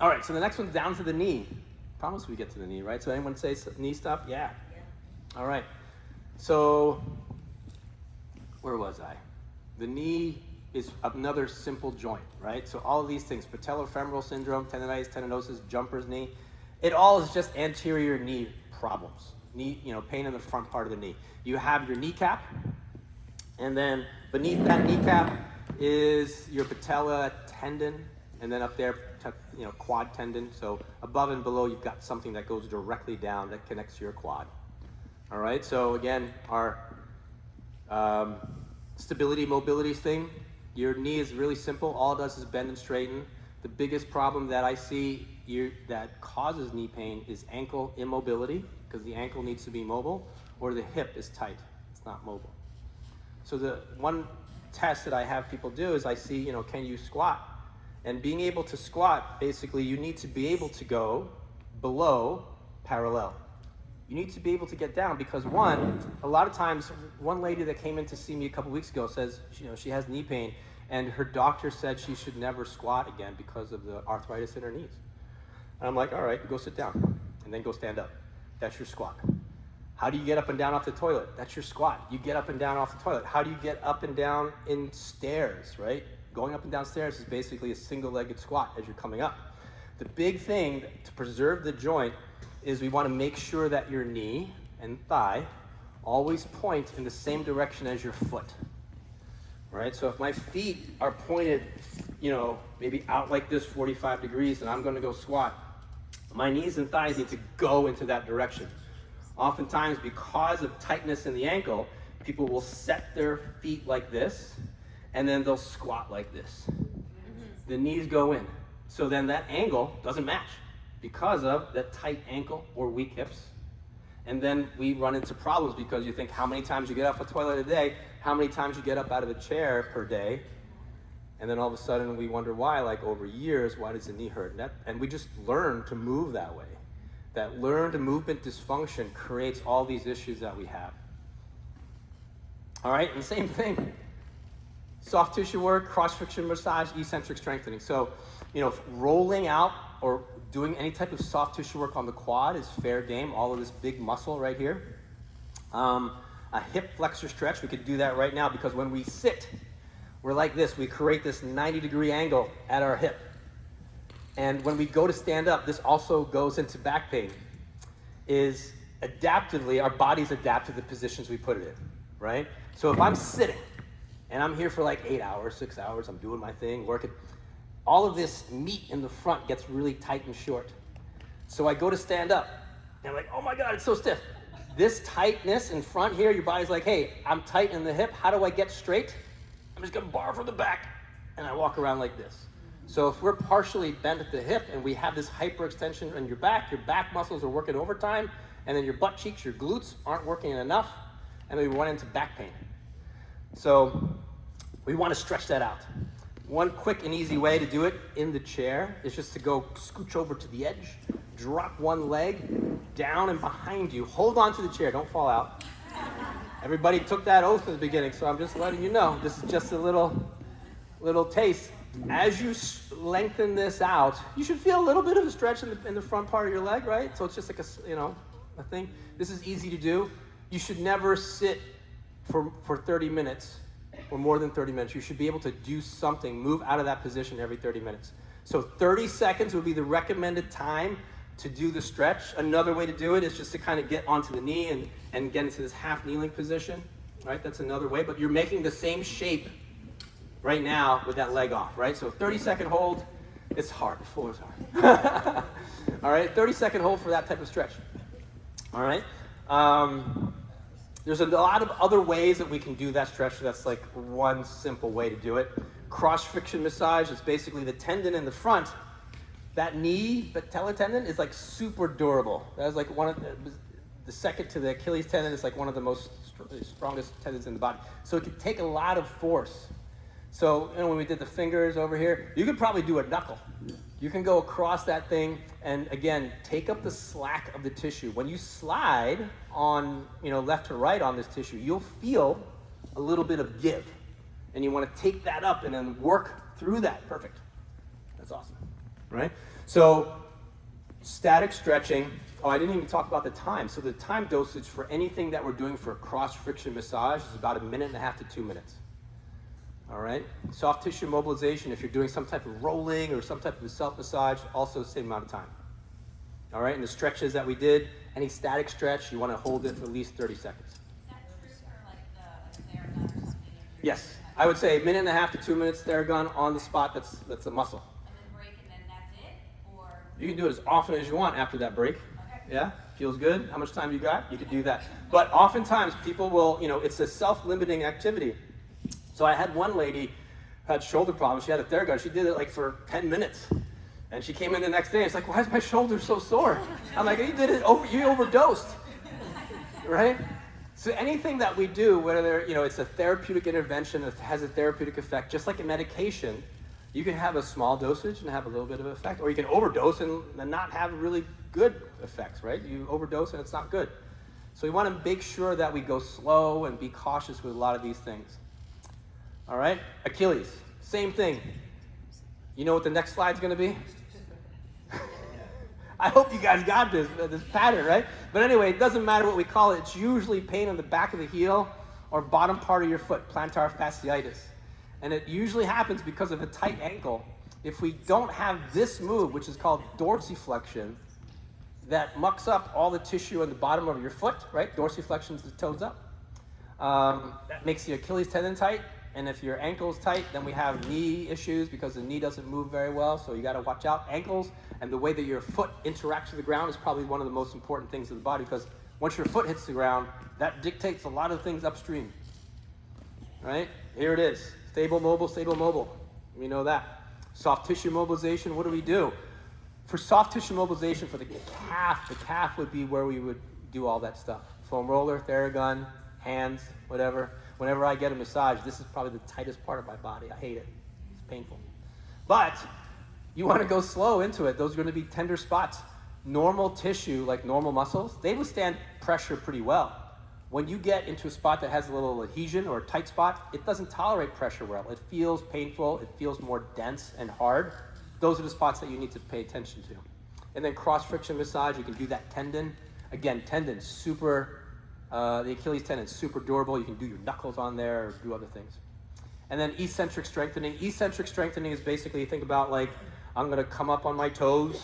All right, so the next one's down to the knee. Promise we get to the knee, right? So anyone say knee stuff? Yeah. All right. So where was I? The knee is another simple joint, right? So all of these things, patellofemoral syndrome, tendonitis, tendinosis, jumper's knee, it all is just anterior knee problems. Knee, pain in the front part of the knee. You have your kneecap, and then beneath that kneecap is your patella tendon, and then up there, quad tendon. So above and below, you've got something that goes directly down that connects to your quad. All right, so again, our stability, mobility thing, your knee is really simple. All it does is bend and straighten. The biggest problem that I see that causes knee pain is ankle immobility, because the ankle needs to be mobile, or the hip is tight, it's not mobile. So the one test that I have people do is I see, can you squat? And being able to squat, basically, you need to be able to go below parallel. You need to be able to get down because a lot of times, one lady that came in to see me a couple weeks ago says, she has knee pain, and her doctor said she should never squat again because of the arthritis in her knees. And I'm like, all right, go sit down, and then go stand up. That's your squat. How do you get up and down off the toilet? That's your squat. You get up and down off the toilet. How do you get up and down in stairs, right? Going up and down stairs is basically a single-legged squat as you're coming up. The big thing to preserve the joint is we want to make sure that your knee and thigh always point in the same direction as your foot, right? So if my feet are pointed, maybe out like this 45 degrees and I'm going to go squat, my knees and thighs need to go into that direction. Oftentimes, because of tightness in the ankle, people will set their feet like this and then they'll squat like this. The knees go in. So then that angle doesn't match because of that tight ankle or weak hips. And then we run into problems because you think how many times you get off a toilet a day, how many times you get up out of a chair per day, and then all of a sudden we wonder why, like over years, why does the knee hurt? And we just learn to move that way. That learned movement dysfunction creates all these issues that we have. All right, and same thing. Soft tissue work, cross-friction massage, eccentric strengthening. So, rolling out or doing any type of soft tissue work on the quad is fair game. All of this big muscle right here. A hip flexor stretch, we could do that right now because when we sit, we're like this. We create this 90-degree angle at our hip. And when we go to stand up, this also goes into back pain. Is adaptively, our bodies adapt to the positions we put it in, right? So if I'm sitting and I'm here for like 8 hours, 6 hours, I'm doing my thing, working, all of this meat in the front gets really tight and short. So I go to stand up, and I'm like, oh my God, it's so stiff. This tightness in front here, your body's like, hey, I'm tight in the hip. How do I get straight? I'm just gonna bar from the back. And I walk around like this. So if we're partially bent at the hip and we have this hyperextension in your back muscles are working overtime, and then your butt cheeks, your glutes aren't working enough, and then we run into back pain. So we want to stretch that out. One quick and easy way to do it in the chair is just to go scooch over to the edge, drop one leg down and behind you. Hold on to the chair, don't fall out. Everybody took that oath at the beginning, so I'm just letting you know. This is just a little taste. As you lengthen this out, you should feel a little bit of a stretch in the front part of your leg, right? So it's just like a thing. This is easy to do. You should never sit for 30 minutes or more than 30 minutes. You should be able to do something, move out of that position every 30 minutes. So 30 seconds would be the recommended time to do the stretch. Another way to do it is just to kind of get onto the knee and get into this half kneeling position. right? That's another way, but you're making the same shape right now with that leg off, right? So 30-second hold, it's hard, the floor is hard. All right, 30-second hold for that type of stretch. All right? There's a lot of other ways that we can do that stretch. That's like one simple way to do it. Cross-friction massage is basically the tendon in the front. That knee, patellar tendon, is like super durable. That is like one of the second to the Achilles tendon is like one of the most strongest tendons in the body. So it can take a lot of force. So, when we did the fingers over here, you could probably do a knuckle. You can go across that thing and, again, take up the slack of the tissue. When you slide on, left to right on this tissue, you'll feel a little bit of give. And you want to take that up and then work through that. Perfect. That's awesome, right? So, static stretching. Oh, I didn't even talk about the time. So the time dosage for anything that we're doing for cross-friction massage is about 1.5 to 2 minutes. All right? Soft tissue mobilization, if you're doing some type of rolling or some type of self-massage, also the same amount of time. All right? And the stretches that we did, any static stretch, you want to hold it for at least 30 seconds. Is that true for like the Theragun or something? Yes. I would say 1.5 to 2 minutes Theragun on the spot. That's a muscle. And then break and then that's it? Or You can do it as often as you want after that break. okay. Yeah? Feels good? How much time you got? You could do that. But oftentimes people will, it's a self-limiting activity. So I had one lady had shoulder problems. She had a Theragun. She did it like for 10 minutes. And she came in the next day. It's like, why is my shoulder so sore? I'm like, you did it, you overdosed. Right? So anything that we do, whether it's a therapeutic intervention, it has a therapeutic effect, just like a medication, you can have a small dosage and have a little bit of effect, or you can overdose and not have really good effects, right? You overdose and it's not good. So we want to make sure that we go slow and be cautious with a lot of these things. All right, Achilles, same thing. You know what the next slide's going to be? I hope you guys got this pattern, right? But anyway, it doesn't matter what we call it. It's usually pain on the back of the heel or bottom part of your foot, plantar fasciitis. And it usually happens because of a tight ankle. If we don't have this move, which is called dorsiflexion, that mucks up all the tissue on the bottom of your foot, right? Dorsiflexion is the toes up. That makes the Achilles tendon tight. And if your ankle's tight, then we have knee issues because the knee doesn't move very well. So you got to watch out. Ankles and the way that your foot interacts with the ground is probably one of the most important things of the body, because once your foot hits the ground, that dictates a lot of things upstream. Right? Here it is. Stable, mobile. We know that. Soft tissue mobilization, what do we do? For soft tissue mobilization for the calf would be where we would do all that stuff. Foam roller, Theragun, hands, whatever. Whenever I get a massage, this is probably the tightest part of my body. I hate it. It's painful. But you want to go slow into it. Those are going to be tender spots. Normal tissue, like normal muscles, they withstand pressure pretty well. When you get into a spot that has a little adhesion or a tight spot, it doesn't tolerate pressure well. It feels painful. It feels more dense and hard. Those are the spots that you need to pay attention to. And then cross-friction massage, you can do that tendon. Again, tendon, the Achilles tendon is super durable. You can do your knuckles on there or do other things. And then eccentric strengthening. Eccentric strengthening is basically, think about like, I'm going to come up on my toes,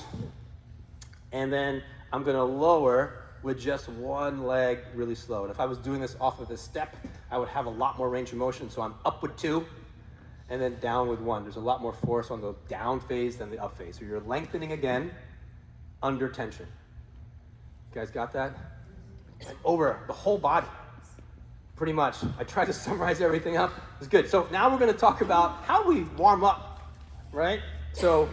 and then I'm going to lower with just one leg really slow. And if I was doing this off of a step, I would have a lot more range of motion. So I'm up with 2, and then down with 1. There's a lot more force on the down phase than the up phase. So you're lengthening again under tension. You guys got that? And over the whole body, pretty much. I tried to summarize everything up. It's good. So now we're going to talk about how we warm up, right? So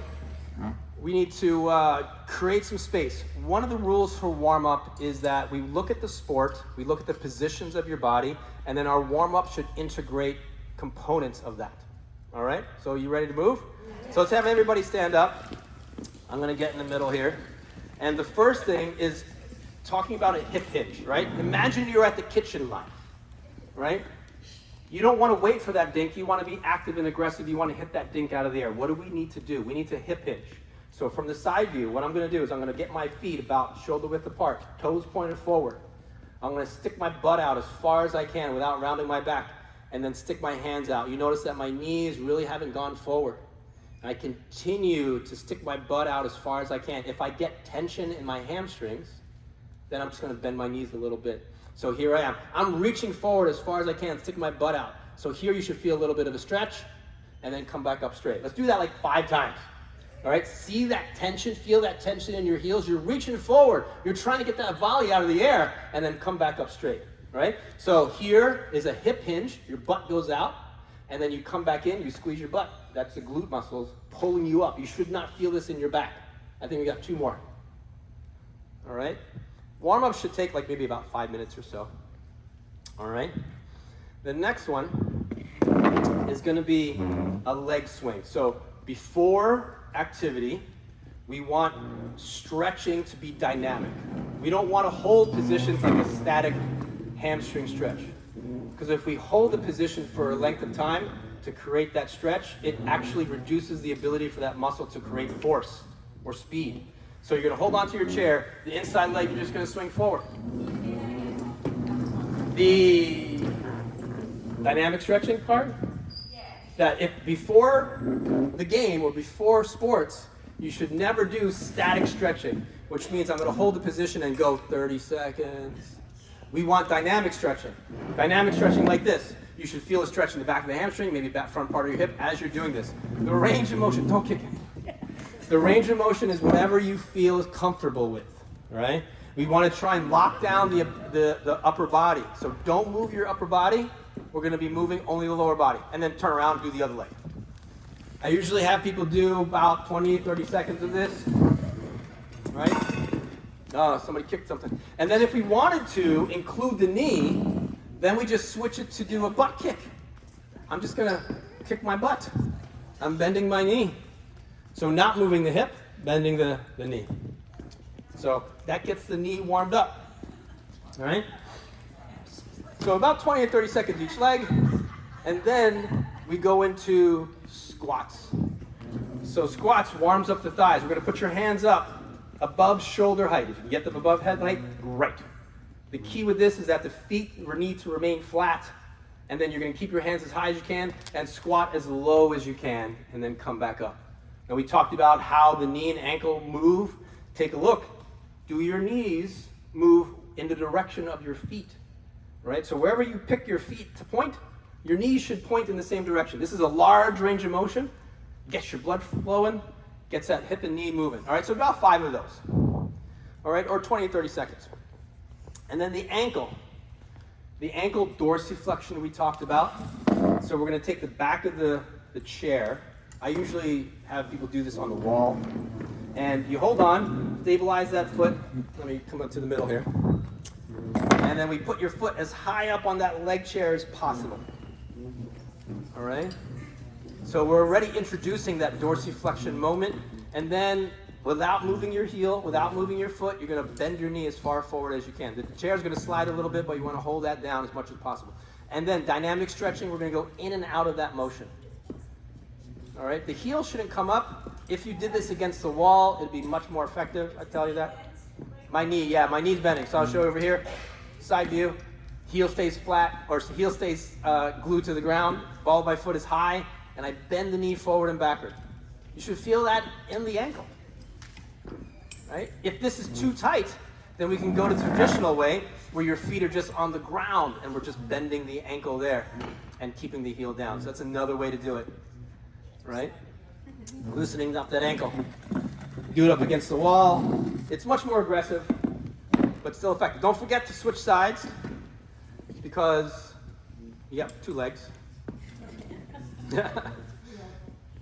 we need to create some space. One of the rules for warm up is that we look at the sport, we look at the positions of your body, and then our warm up should integrate components of that. All right? So you ready to move? So let's have everybody stand up. I'm going to get in the middle here. And the first thing is talking about a hip hinge, right? Imagine you're at the kitchen line, right? You don't want to wait for that dink. You want to be active and aggressive. You want to hit that dink out of the air. What do we need to do? We need to hip hinge. So from the side view, what I'm going to do is I'm going to get my feet about shoulder width apart, toes pointed forward. I'm going to stick my butt out as far as I can without rounding my back, and then stick my hands out. You notice that my knees really haven't gone forward. And I continue to stick my butt out as far as I can. If I get tension in my hamstrings, then I'm just going to bend my knees a little bit. So here I am. I'm reaching forward as far as I can, stick my butt out. So here you should feel a little bit of a stretch, and then come back up straight. Let's do that like 5 times. All right, see that tension, feel that tension in your heels. You're reaching forward. You're trying to get that volley out of the air, and then come back up straight, right? So here is a hip hinge. Your butt goes out, and then you come back in, you squeeze your butt. That's the glute muscles pulling you up. You should not feel this in your back. I think we got 2 more. All right? Warm-up should take like maybe about 5 minutes or so. All right? The next one is going to be a leg swing. So before activity, we want stretching to be dynamic. We don't want to hold positions like a static hamstring stretch. Because if we hold the position for a length of time to create that stretch, it actually reduces the ability for that muscle to create force or speed. So you're going to hold onto your chair, the inside leg, you're just going to swing forward. The dynamic stretching part, that if before the game or before sports, you should never do static stretching, which means I'm going to hold the position and go 30 seconds. We want dynamic stretching. Dynamic stretching like this. You should feel a stretch in the back of the hamstring, maybe back front part of your hip as you're doing this. The range of motion, don't kick it. The range of motion is whatever you feel is comfortable with, right? We want to try and lock down the upper body. So don't move your upper body. We're going to be moving only the lower body. And then turn around and do the other leg. I usually have people do about 20, 30 seconds of this, right? Oh, somebody kicked something. And then if we wanted to include the knee, then we just switch it to do a butt kick. I'm just going to kick my butt. I'm bending my knee. So not moving the hip, bending the knee. So that gets the knee warmed up, all right? So about 20 or 30 seconds each leg, and then we go into squats. So squats warms up the thighs. We're going to put your hands up above shoulder height. If you can get them above head height, great. The key with this is that the feet need to remain flat, and then you're going to keep your hands as high as you can and squat as low as you can, and then come back up. Now we talked about how the knee and ankle move. Take a look. Do your knees move in the direction of your feet? Right? So wherever you pick your feet to point, your knees should point in the same direction. This is a large range of motion. Gets your blood flowing, gets that hip and knee moving. All right, so about 5 of those. All right, or 20, 30 seconds. And then the ankle dorsiflexion we talked about. So we're going to take the back of the chair. I usually have people do this on the wall. And you hold on, stabilize that foot. Let me come up to the middle here. And then we put your foot as high up on that leg chair as possible. All right? So we're already introducing that dorsiflexion moment. And then without moving your heel, without moving your foot, you're going to bend your knee as far forward as you can. The chair is going to slide a little bit, but you want to hold that down as much as possible. And then dynamic stretching, we're going to go in and out of that motion. All right? The heel shouldn't come up. If you did this against the wall, it'd be much more effective, I tell you that. My knee, yeah, my knee's bending. So I'll show you over here. Side view. Heel stays flat, or heel stays glued to the ground. Ball of my foot is high, and I bend the knee forward and backward. You should feel that in the ankle. Right? If this is too tight, then we can go to the traditional way, where your feet are just on the ground, and we're just bending the ankle there and keeping the heel down. So that's another way to do it. Right? Loosening up that ankle. Do it up against the wall. It's much more aggressive, but still effective. Don't forget to switch sides, because you got 2 legs.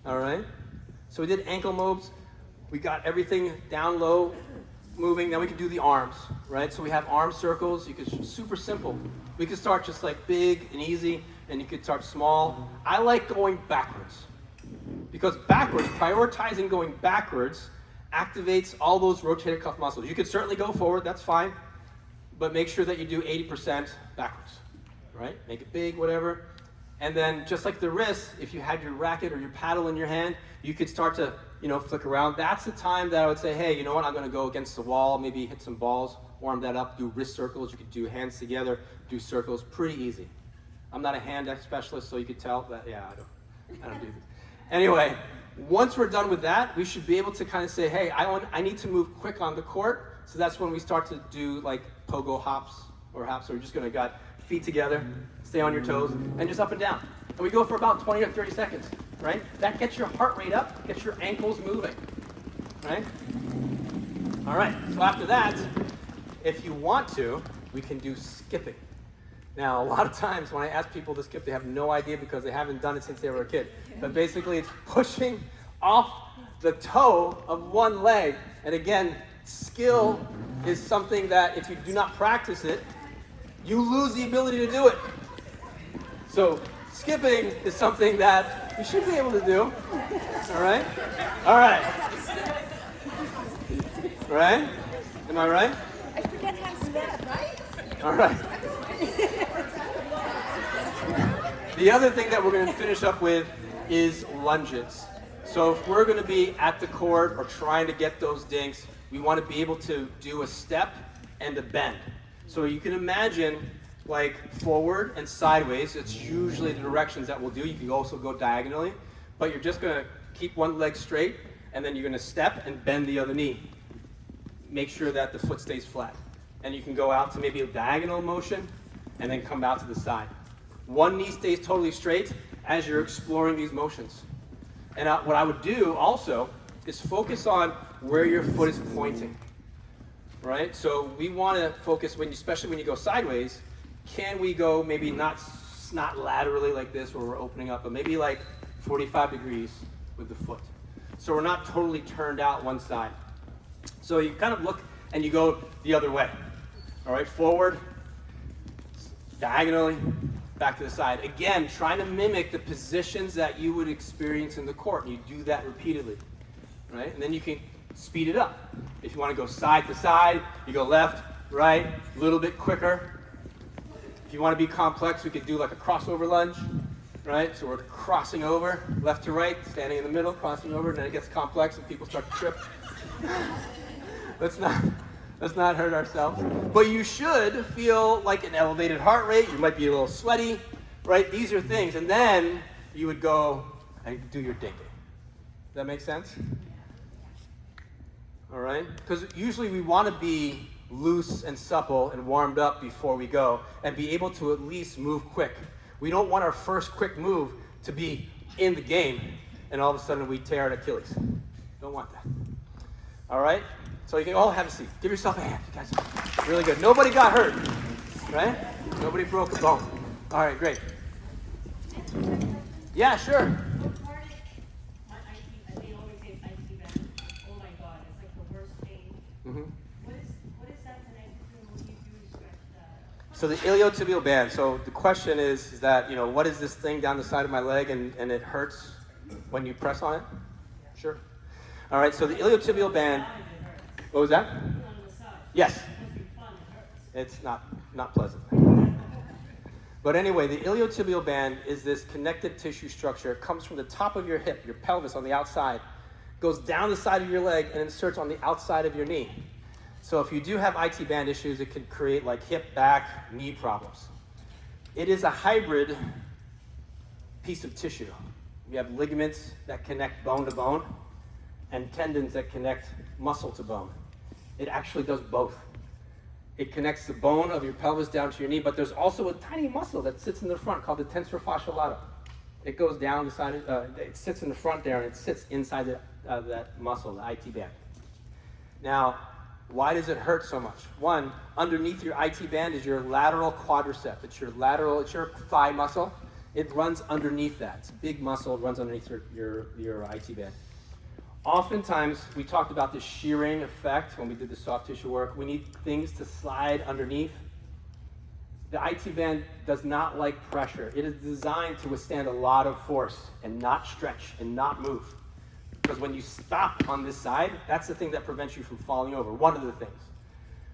All right. So we did ankle moves. We got everything down low, moving. Now we can do the arms, right? So we have arm circles. You could, super simple. We could start just like big and easy, and you could start small. I like going backwards, because backwards, prioritizing going backwards, activates all those rotator cuff muscles. You could certainly go forward, that's fine, but make sure that you do 80% backwards, right? Make it big, whatever. And then just like the wrist, if you had your racket or your paddle in your hand, you could start to, flick around. That's the time that I would say, hey, you know what, I'm gonna go against the wall, maybe hit some balls, warm that up, do wrist circles. You could do hands together, do circles, pretty easy. I'm not a hand specialist, so you could tell that, yeah, I don't do that. Anyway, once we're done with that, we should be able to kind of say, hey, I need to move quick on the court. So that's when we start to do like pogo hops, perhaps. So we're just gonna got feet together, stay on your toes, and just up and down. And we go for about 20 or 30 seconds, right? That gets your heart rate up, gets your ankles moving, right? All right, so after that, if you want to, we can do skipping. Now, a lot of times when I ask people to skip, they have no idea because they haven't done it since they were a kid. But basically, it's pushing off the toe of one leg. And again, skill is something that if you do not practice it, you lose the ability to do it. So skipping is something that you should be able to do. All right? All right. Right? Am I right? I forget how to step, right? All right. The other thing that we're going to finish up with is lunges. So if we're going to be at the court or trying to get those dinks, we want to be able to do a step and a bend. So you can imagine like forward and sideways. It's usually the directions that we'll do. You can also go diagonally, but you're just going to keep one leg straight and then you're going to step and bend the other knee. Make sure that the foot stays flat. And you can go out to maybe a diagonal motion and then come out to the side. One knee stays totally straight as you're exploring these motions. And what I would do also is focus on where your foot is pointing, right? So we want to focus, especially when you go sideways, can we go maybe not laterally like this where we're opening up, but maybe like 45 degrees with the foot. So we're not totally turned out one side. So you kind of look and you go the other way, all right? Forward, diagonally, back to the side. Again, trying to mimic the positions that you would experience in the court. And you do that repeatedly, right? And then you can speed it up. If you want to go side to side, you go left, right, a little bit quicker. If you want to be complex, we could do like a crossover lunge, right? So we're crossing over, left to right, standing in the middle, crossing over, and then it gets complex and people start to trip. Let's not hurt ourselves. But you should feel like an elevated heart rate. You might be a little sweaty, right? These are things. And then you would go and do your dinking. Does that make sense? All right? Because usually we want to be loose and supple and warmed up before we go and be able to at least move quick. We don't want our first quick move to be in the game and all of a sudden we tear an Achilles. Don't want that. All right? So you can all have a seat. Give yourself a hand, you guys. Really good. Nobody got hurt, right? Nobody broke a bone. All right, great. Yeah, sure. They always say it's IT band. Oh my God, it's like the worst pain. Mm-hmm. What is that connected to when you do stretch that? So the iliotibial band. So the question is that, what is this thing down the side of my leg and it hurts when you press on it? Sure. All right, so the iliotibial band. What was that? Yes. It's not pleasant. But anyway, the iliotibial band is this connective tissue structure. It comes from the top of your hip, your pelvis on the outside, goes down the side of your leg and inserts on the outside of your knee. So if you do have IT band issues, it can create like hip, back, knee problems. It is a hybrid piece of tissue. We have ligaments that connect bone to bone and tendons that connect muscle to bone. It actually does both. It connects the bone of your pelvis down to your knee, but there's also a tiny muscle that sits in the front called the tensor fasciae lata. It goes down the side, it sits in the front there, and it sits inside that muscle, the IT band. Now, why does it hurt so much? One, underneath your IT band is your lateral quadricep. It's your thigh muscle. It runs underneath that. It's a big muscle, it runs underneath your IT band. Oftentimes, we talked about the shearing effect when we did the soft tissue work. We need things to slide underneath. The IT band does not like pressure. It is designed to withstand a lot of force and not stretch and not move. Because when you stop on this side, that's the thing that prevents you from falling over, one of the things,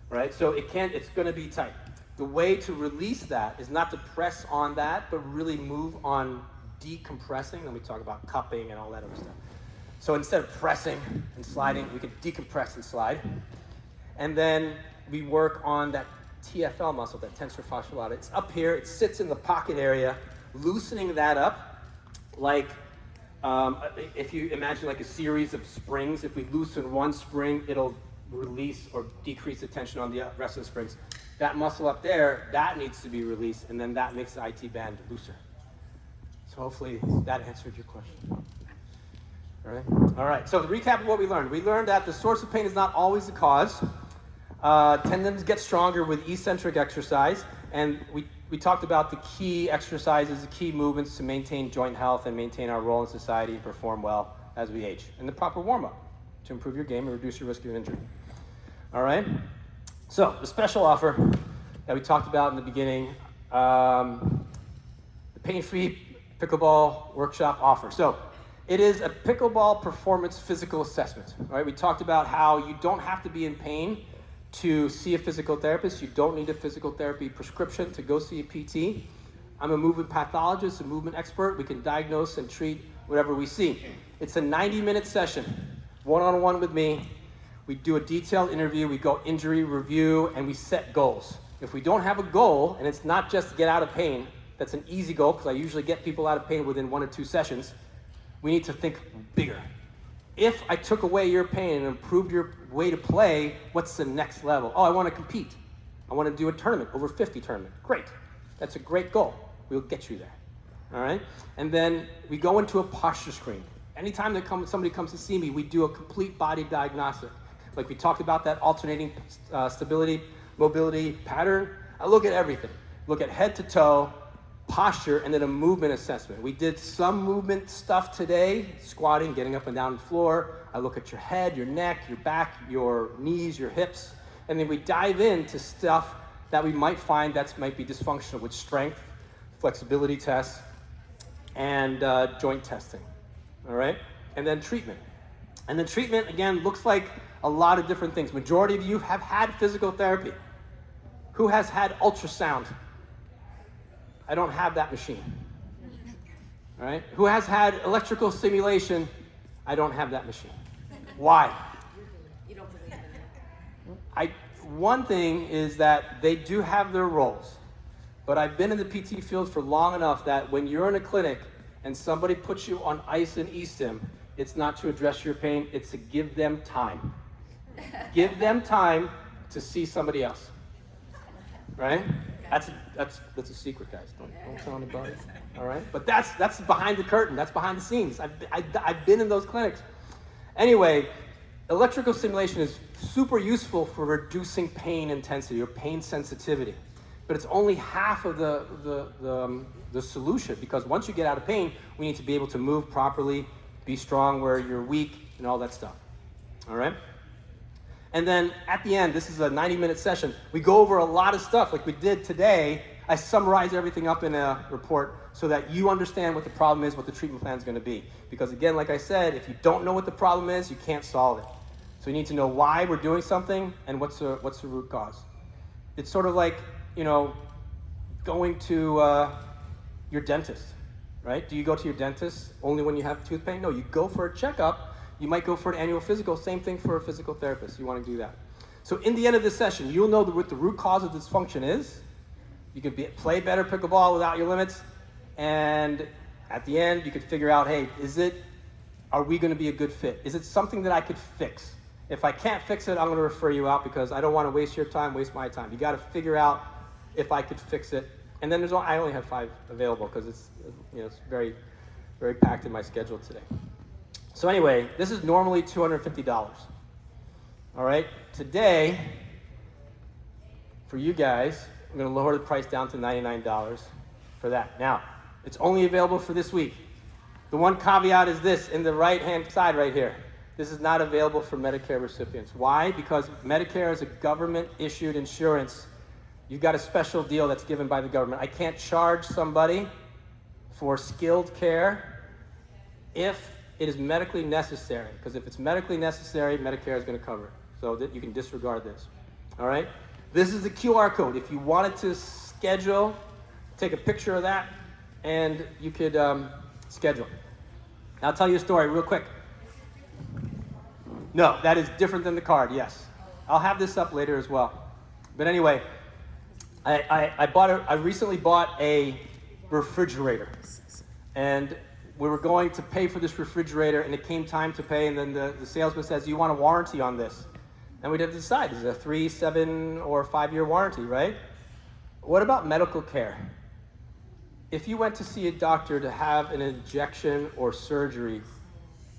right? So it's going to be tight. The way to release that is not to press on that, but really move on decompressing. Then we talk about cupping and all that other stuff. So instead of pressing and sliding, we can decompress and slide. And then we work on that TFL muscle, that tensor fasciae lata. It's up here, it sits in the pocket area, loosening that up like, if you imagine like a series of springs. If we loosen one spring, it'll release or decrease the tension on the rest of the springs. that muscle up there, that needs to be released, and then that makes the IT band looser. So hopefully that answered your question. All right, so to recap of what we learned. We learned that the source of pain is not always the cause. Tendons get stronger with eccentric exercise, and we talked about the key exercises, the key movements to maintain joint health and maintain our role in society and perform well as we age, and the proper warm-up to improve your game and reduce your risk of injury. All right, so the special offer that we talked about in the beginning, the pain-free pickleball workshop offer. So it is a pickleball performance physical assessment. All right, we talked about how you don't have to be in pain to see a physical therapist. You don't need a physical therapy prescription to go see a PT. I'm a movement pathologist, a movement expert. We can diagnose and treat whatever we see. It's a 90-minute session, one-on-one with me. We do a detailed interview, we go injury review, and we set goals. If we don't have a goal, and it's not just to get out of pain, that's an easy goal, because I usually get people out of pain within 1 or 2 sessions. We need to think bigger. If I took away your pain and improved your way to play, what's the next level? Oh, I want to compete. I want to do a tournament, over 50 tournament. Great. That's a great goal. We'll get you there. All right? And then we go into a posture screen. Anytime that somebody comes to see me, we do a complete body diagnostic. Like we talked about that alternating stability, mobility pattern. I look at everything. Look at head to toe, posture, and then a movement assessment. We did some movement stuff today, squatting, getting up and down the floor. I look at your head, your neck, your back, your knees, your hips, and then we dive into stuff that we might find that might be dysfunctional with strength, flexibility tests, and joint testing, all right? And then treatment. And the treatment, again, looks like a lot of different things. Majority of you have had physical therapy. Who has had ultrasound? I don't have that machine. All right? Who has had electrical stimulation? I don't have that machine. Why? You don't believe in it. One thing is that they do have their roles, but I've been in the PT field for long enough that when you're in a clinic and somebody puts you on ice and e-stim, it's not to address your pain, it's to give them time. Give them time to see somebody else. Right? That's a secret, guys. Don't tell anybody. All right? But that's behind the curtain. That's behind the scenes. I've been in those clinics. Anyway, electrical stimulation is super useful for reducing pain intensity or pain sensitivity. But it's only half of the solution, because once you get out of pain, we need to be able to move properly, be strong where you're weak, and all that stuff. All right? And then at the end, this is a 90-minute session, we go over a lot of stuff like we did today. I summarize everything up in a report so that you understand what the problem is, what the treatment plan is going to be. Because again, like I said, if you don't know what the problem is, you can't solve it. So you need to know why we're doing something and what's the root cause. It's sort of like, going to your dentist, right? Do you go to your dentist only when you have tooth pain? No, you go for a checkup. You might go for an annual physical, same thing for a physical therapist. You want to do that. So in the end of this session, you'll know what the root cause of dysfunction is. You can play better pickleball without your limits. And at the end, you could figure out, hey, are we going to be a good fit? Is it something that I could fix? If I can't fix it, I'm going to refer you out because I don't want to waste your time, waste my time. You got to figure out if I could fix it. And then I only have 5 available because it's very, very packed in my schedule today. So anyway, this is normally $250. All right, today, for you guys, I'm going to lower the price down to $99 for that. Now, it's only available for this week. The one caveat is this, in the right-hand side right here. This is not available for Medicare recipients. Why? Because Medicare is a government-issued insurance. You've got a special deal that's given by the government. I can't charge somebody for skilled care if it is medically necessary, because if it's medically necessary, Medicare is going to cover it. So that you can disregard this. All right? This is the QR code. If you wanted to schedule, take a picture of that, and you could schedule. I'll tell you a story real quick. No, that is different than the card, yes. I'll have this up later as well. But anyway, I recently bought a refrigerator. And we were going to pay for this refrigerator, and it came time to pay, and then the salesman says, "Do you want a warranty on this?" And we'd have to decide, is it a 3, 7, or 5-year warranty, right? What about medical care? If you went to see a doctor to have an injection or surgery,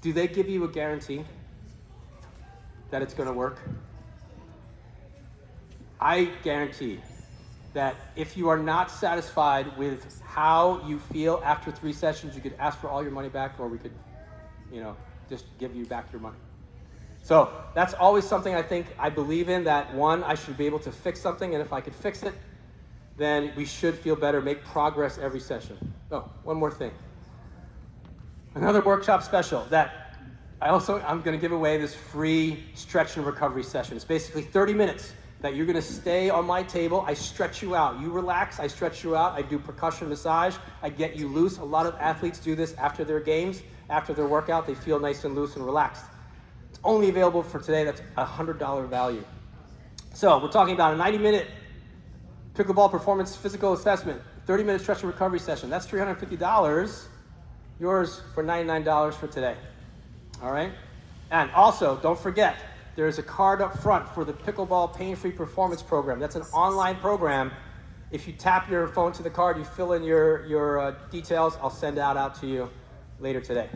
do they give you a guarantee that it's going to work? I guarantee that if you are not satisfied with how you feel after 3 sessions, you could ask for all your money back, or we could, just give you back your money. So that's always something I believe in, that one, I should be able to fix something, and if I could fix it, then we should feel better, make progress every session. Oh, one more thing. Another workshop special that I'm going to give away this free stretch and recovery session. It's basically 30 minutes that you're going to stay on my table. I stretch you out. You relax, I stretch you out. I do percussion massage. I get you loose. A lot of athletes do this after their games, after their workout. They feel nice and loose and relaxed. It's only available for today. That's a $100 value. So we're talking about a 90-minute pickleball performance physical assessment, 30-minute stretch and recovery session. That's $350. Yours for $99 for today. All right? And also, don't forget, there's a card up front for the Pickleball Pain-Free Performance Program. That's an online program. If you tap your phone to the card, you fill in your details, I'll send that out to you later today.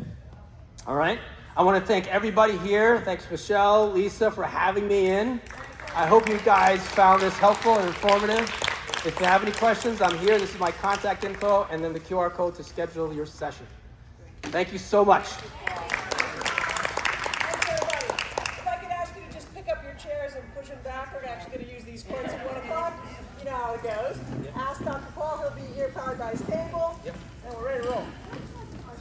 All right? I want to thank everybody here. Thanks, Michelle, Lisa, for having me in. I hope you guys found this helpful and informative. If you have any questions, I'm here. This is my contact info, and then the QR code to schedule your session. Thank you so much. If I could ask you to just pick up your chairs and push them back, we're actually going to use these courts at 1 o'clock. You know how it goes. Ask Dr. Paul, he'll be here powered by his table, and we're ready to roll.